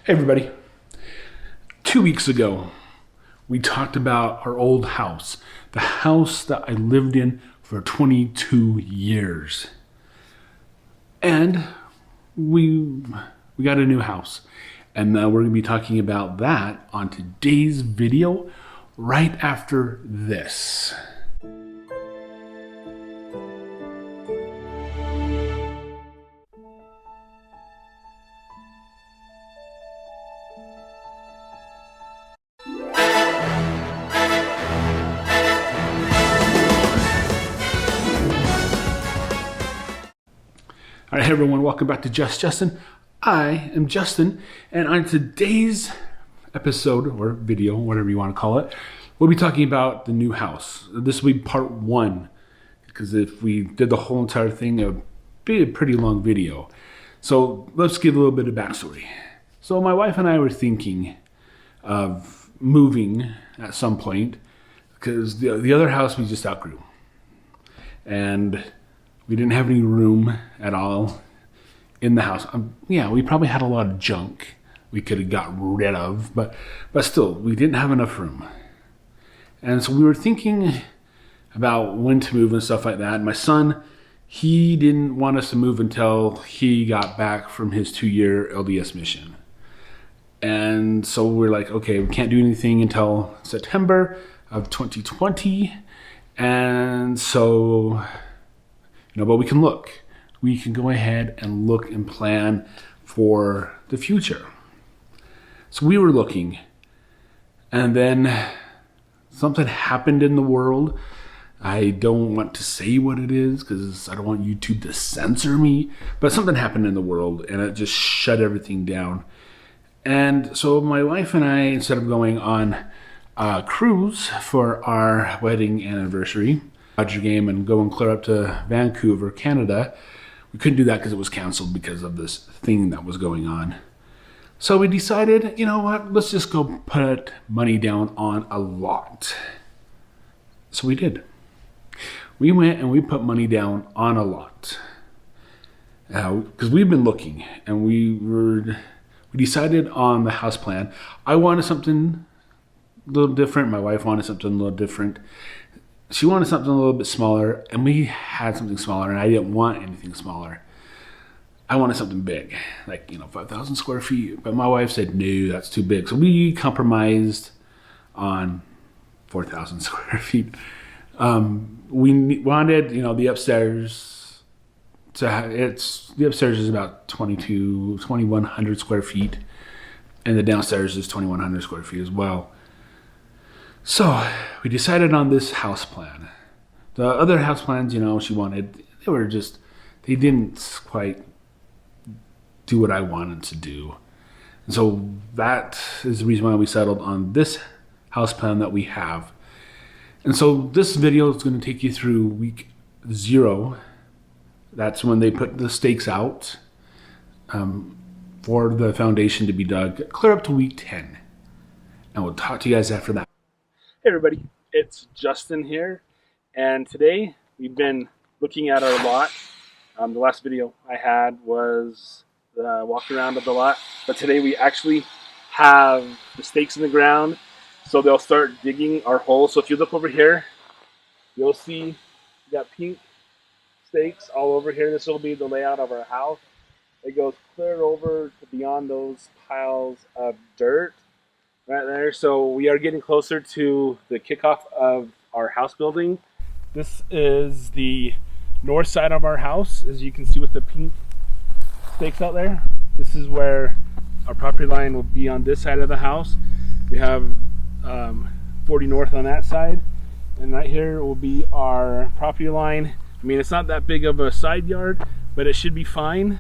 Hey everybody. 2 weeks ago, we talked about our old house, the house that I lived in for 22 years. And we got a new house. And we're going to be talking about that on today's video right after this. All right, hey everyone, welcome back to Just Justin. I am Justin, and on today's episode, or video, whatever you want to call it, we'll be talking about the new house. This will be part one, because if we did the whole entire thing, it would be a pretty long video. So let's give a little bit of backstory. So my wife and I were thinking of moving at some point, because the other house we just outgrew. And we didn't have any room at all in the house. Yeah, we probably had a lot of junk we could have got rid of, but still, we didn't have enough room. And so we were thinking about when to move and stuff like that. And my son, he didn't want us to move until he got back from his 2-year LDS mission. And so we're like, okay, we can't do anything until September of 2020. And so, but we can look. We can go ahead and look and plan for the future. So we were looking, and then something happened in the world. I don't want to say what it is because I don't want YouTube to censor me, but something happened in the world and it just shut everything down. And so my wife and I, instead of going on a cruise for our wedding anniversary, Dodger game and go and clear up to Vancouver, Canada. We couldn't do that because it was canceled because of this thing that was going on. So we decided, you know what, let's just go put money down on a lot. So we did. We went and we put money down on a lot. Because we've been looking and we decided on the house plan. I wanted something a little different. My wife wanted something a little different. She wanted something a little bit smaller, and we had something smaller, and I didn't want anything smaller. I wanted something big, like, 5,000 square feet. But my wife said, no, that's too big. So we compromised on 4,000 square feet. We wanted, the upstairs to have, the upstairs is about 2,100 square feet, and the downstairs is 2,100 square feet as well. So we decided on this house plan. The other house plans, she wanted, they didn't quite do what I wanted to do. And so that is the reason why we settled on this house plan that we have. And so this video is going to take you through week 0. That's when they put the stakes out for the foundation to be dug, clear up to week 10. And we'll talk to you guys after that. Hey everybody, it's Justin here, and today we've been looking at our lot. The last video I had was the walk around of the lot, but today we actually have the stakes in the ground, so they'll start digging our hole. So if you look over here, you'll see we got pink stakes all over here. This will be the layout of our house. It goes clear over to beyond those piles of dirt right there. So we are getting closer to the kickoff of our house building. This is the north side of our house, as you can see with the pink stakes out there. This is where our property line will be on this side of the house. We have 40 north on that side, and right here will be our property line. I mean, it's not that big of a side yard, but it should be fine.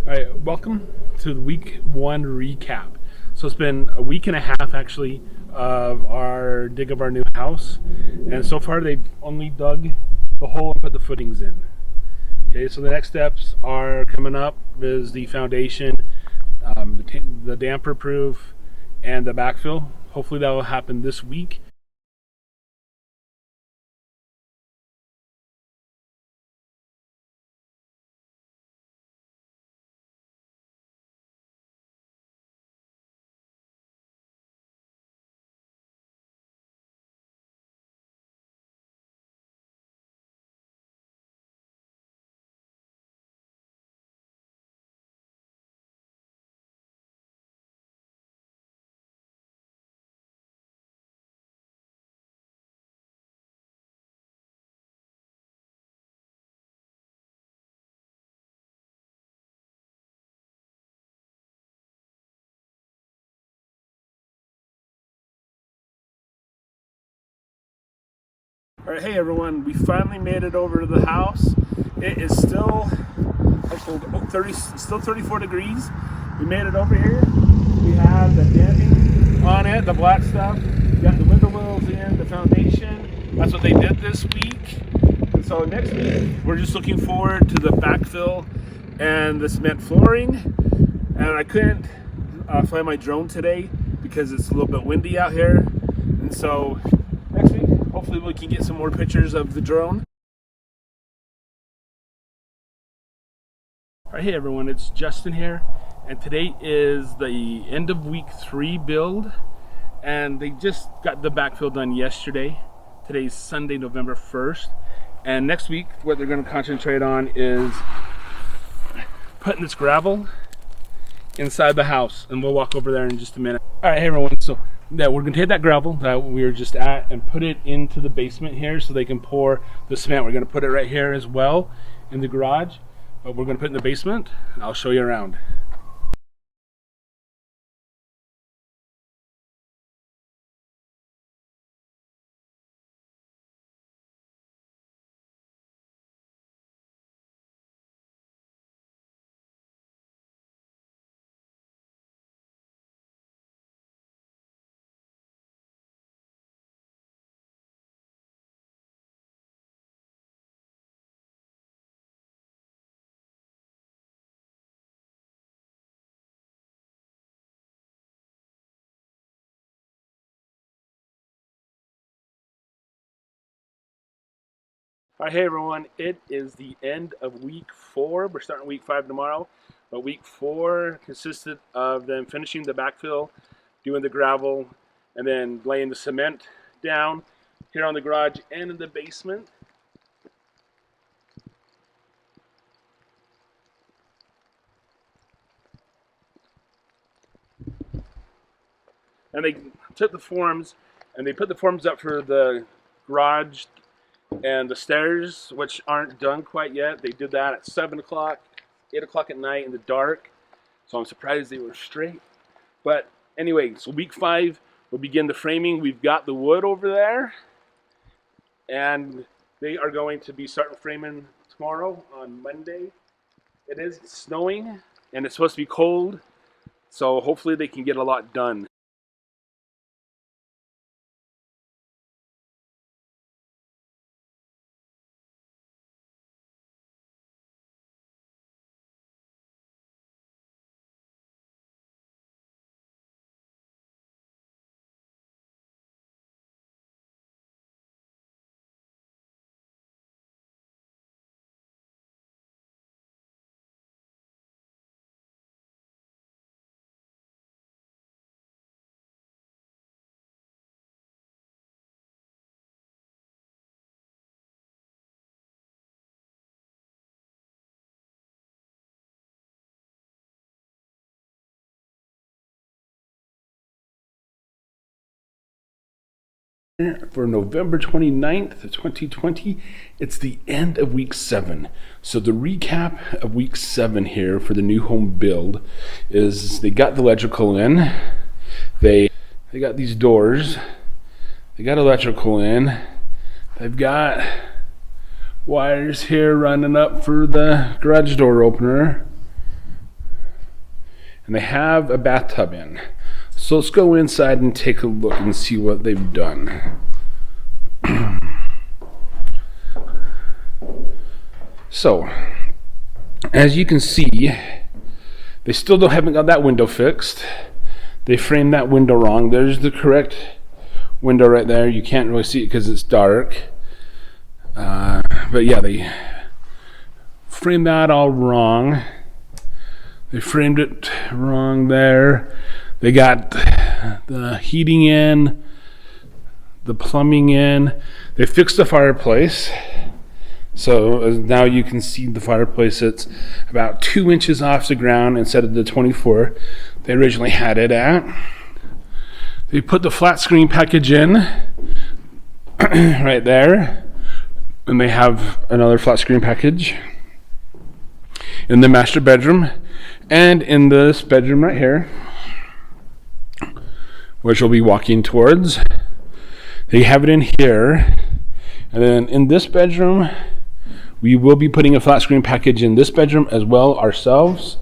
All right, welcome to the week one recap. So it's been a week and a half actually of our dig of our new house, and so far they've only dug the hole and put the footings in. Okay, so the next steps are coming up is the foundation, the damper proof, and the backfill. Hopefully that will happen this week. All right, hey everyone, we finally made it over to the house. It is still still 34 degrees. We made it over here. We have the damping on it, the black stuff. We got the window wells in, the foundation. That's what they did this week. And so next week, we're just looking forward to the backfill and the cement flooring. And I couldn't fly my drone today because it's a little bit windy out here. And so next week, hopefully we can get some more pictures of the drone. All right, hey everyone, it's Justin here, and today is the end of week 3 build, and they just got the backfill done yesterday. Today's Sunday, November 1st, and next week what they're going to concentrate on is putting this gravel inside the house, and we'll walk over there in just a minute. All right, hey everyone, so we're going to take that gravel that we were just at and put it into the basement here so they can pour the cement. We're going to put it right here as well in the garage, but we're going to put it in the basement. I'll show you around. All right, hey everyone, it is the end of week 4. We're starting week 5 tomorrow, but week 4 consisted of them finishing the backfill, doing the gravel, and then laying the cement down here on the garage and in the basement. And they took the forms and they put the forms up for the garage and the stairs, which aren't done quite yet. They did that at 7 o'clock, 8 o'clock at night in the dark. So I'm surprised they were straight. But anyway, so week 5, we'll begin the framing. We've got the wood over there, and they are going to be starting framing tomorrow on Monday. It is snowing, and it's supposed to be cold, so hopefully they can get a lot done. For November 29th, 2020, it's the end of week 7. So the recap of week 7 here for the new home build is they got the electrical in, they got these doors, they got electrical in, they've got wires here running up for the garage door opener. and they have a bathtub in. So let's go inside and take a look and see what they've done. So, as you can see, they still haven't got that window fixed. They framed that window wrong. There's the correct window right there. You can't really see it because it's dark. But yeah, they framed that all wrong. They framed it wrong there. They got the heating in, the plumbing in. They fixed the fireplace. So now you can see the fireplace. It's about 2 inches off the ground instead of the 24 they originally had it at. They put the flat screen package in right there. And they have another flat screen package in the master bedroom and in this bedroom right here, which we'll be walking towards. They have it in here. And then in this bedroom, we will be putting a flat screen package in this bedroom as well ourselves.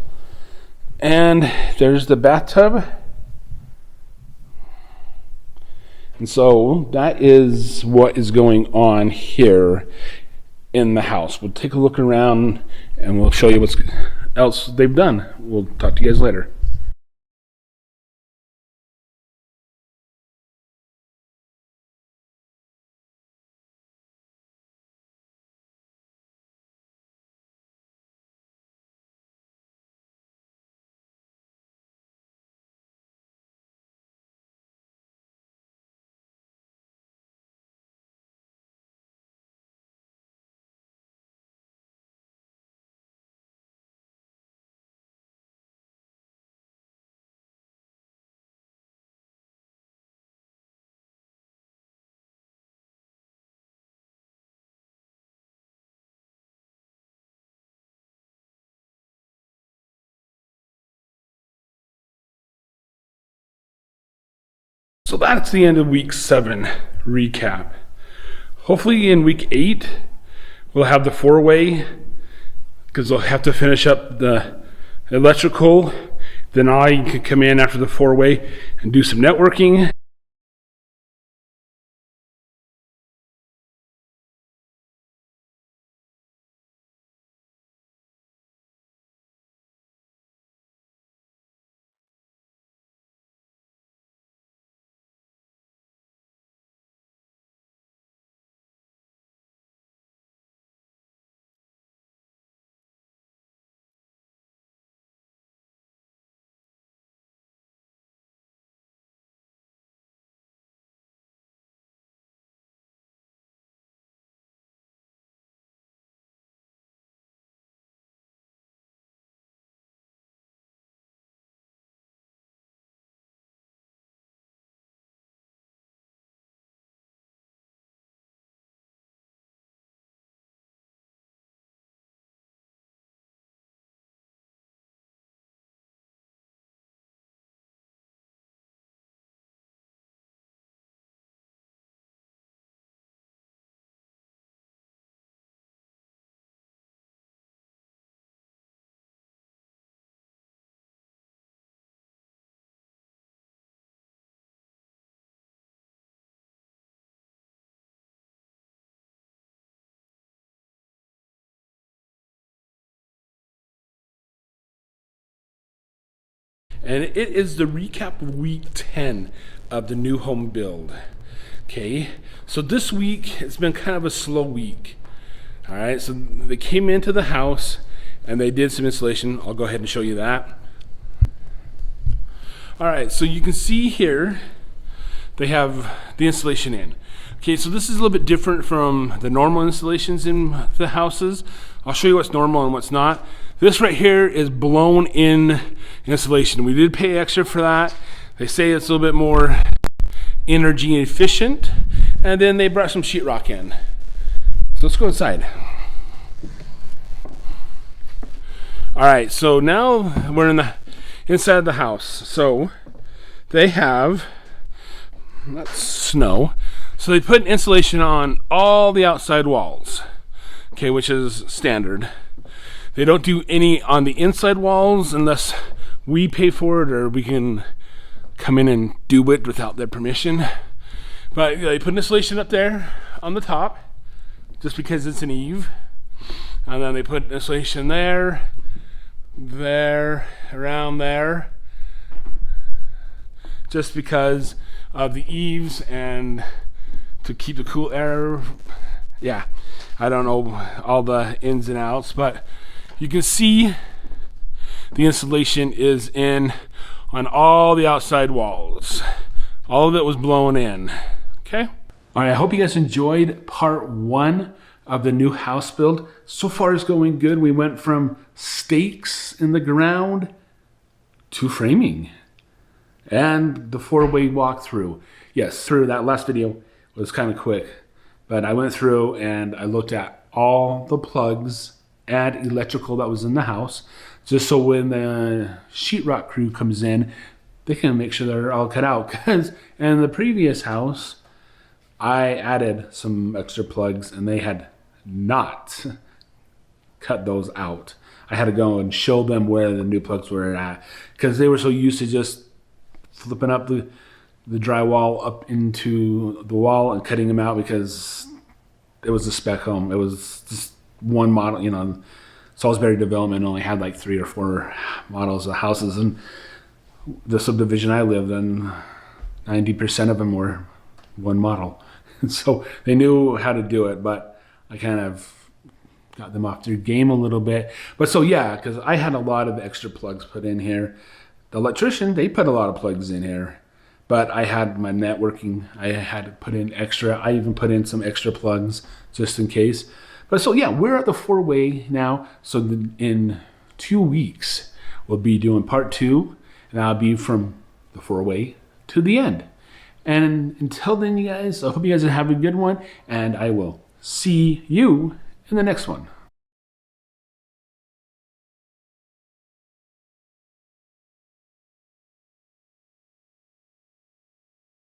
And there's the bathtub. And so that is what is going on here in the house. We'll take a look around and we'll show you what else they've done. We'll talk to you guys later. So that's the end of week 7 recap. Hopefully in week 8, we'll have the 4-way, because they'll have to finish up the electrical. Then I can come in after the 4-way and do some networking. And it is the recap of week 10 of the new home build. Okay, so this week it's been kind of a slow week. All right, so they came into the house and they did some installation. I'll go ahead and show you that. All right, so you can see here they have the installation in. Okay, so this is a little bit different from the normal installations in the houses. I'll show you what's normal and what's not. This right here is blown in installation. We did pay extra for that. They say it's a little bit more energy efficient. And then they brought some sheetrock in. So let's go inside. All right, so now we're in the inside of the house. So they have, that's snow. So they put insulation on all the outside walls, okay, which is standard. They don't do any on the inside walls unless we pay for it or we can come in and do it without their permission. But they put an insulation up there on the top just because it's an eave. And then they put insulation there, around there, just because of the eaves and to keep the cool air. Yeah, I don't know all the ins and outs, but you can see the insulation is in on all the outside walls. All of it was blown in. Okay? All right, I hope you guys enjoyed part 1 of the new house build. So far it's going good. We went from stakes in the ground to framing and the 4-way walkthrough. Yes, through that last video was kind of quick, but I went through and I looked at all the plugs and electrical that was in the house, just so when the sheetrock crew comes in, they can make sure they're all cut out. Because in the previous house, I added some extra plugs and they had not cut those out. I had to go and show them where the new plugs were at because they were so used to just flipping up the drywall up into the wall and cutting them out because it was a spec home. It was just one model, you know. Salisbury development only had like 3 or 4 models of houses, and the subdivision I lived in, 90% of them were one model. So they knew how to do it, but I kind of got them off their game a little bit. But so yeah, because I had a lot of extra plugs put in here. The electrician, they put a lot of plugs in here, but I had my networking, I had to put in extra. I even put in some extra plugs just in case. But so yeah, we're at the 4-way now. So in 2 weeks, we'll be doing part 2, and that'll be from the 4-way to the end. And until then, you guys, I hope you guys are having a good one, and I will see you in the next one.